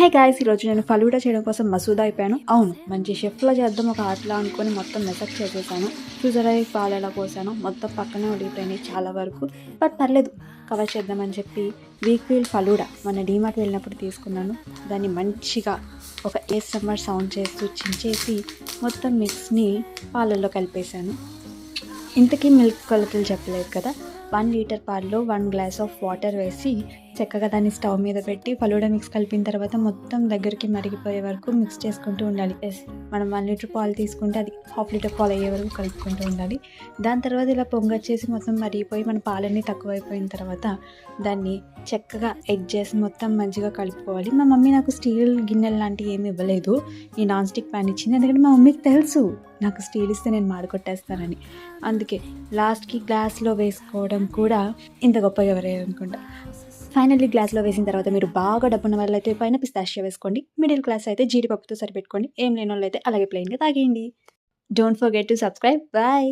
Hey guys, ఈరోజు నేను ఫలూడా చేయడం కోసం మసూదా అయిపోయాను. అవును, మంచి షెఫ్లో చేద్దాం ఒక ఆటలా అనుకొని మొత్తం మెసక్ చేసేసాను. చూసారా పాలు ఎలా పోసాను, మొత్తం పక్కనే ఉడిగిపోయినాయి చాలా వరకు. బట్ పర్లేదు, కవర్ చేద్దామని చెప్పి వీక్వీల్ ఫలూడా మన డీమార్ట్ వెళ్ళినప్పుడు తీసుకున్నాను. దాన్ని మంచిగా ఒక ఏఎస్ఎంఆర్ సౌండ్ చేస్తూ చించేసి మొత్తం మిక్స్ని పాలల్లో కలిపేశాను. ఇంతకీ మిల్క్ కొలతలు చెప్పలేదు కదా. 1 లీటర్ పాలలో 1 గ్లాస్ ఆఫ్ వాటర్ వేసి చక్కగా దాన్ని స్టవ్ మీద పెట్టి ఫలూడా మిక్స్ కలిపిన తర్వాత మొత్తం దగ్గరికి మరిగిపోయే వరకు మిక్స్ చేసుకుంటూ ఉండాలి. మనం 1 లీటర్ పాలు తీసుకుంటే అది 1/2 లీటర్ పాలు అయ్యే వరకు కలుపుకుంటూ ఉండాలి. దాని తర్వాత ఇలా పొంగొచ్చేసి మొత్తం మరిగిపోయి మన పాలన్నీ తక్కువైపోయిన తర్వాత దాన్ని చక్కగా ఎగ్ చేసి మొత్తం మంచిగా కలుపుకోవాలి. మా మమ్మీ నాకు స్టీల్ గిన్నెలు లాంటివి ఏమి ఇవ్వలేదు, ఈ నాన్ స్టిక్ ప్యాన్ ఇచ్చింది. ఎందుకంటే మా మమ్మీకి తెలుసు నాకు స్టీల్ ఇస్తే నేను మాడకొట్టేస్తానని. అందుకే లాస్ట్కి గ్లాస్లో వేసుకోవడం కూడా ఇంత గొప్పగా ఎవరయ్యారు అనుకుంటా. ఫైనల్లీ గ్లాస్లో వేసిన తర్వాత మీరు బాగా డబ్బున్న వాళ్ళు అయితే పైన పిస్తాషియా వేసుకోండి, మిడిల్ క్లాస్ అయితే జీడిపప్పుతో సరిపెట్టుకోండి, ఏం లేని వాళ్ళు అయితే అలాగే ప్లెయిన్గా తాగేయండి. Don't forget to subscribe. Bye.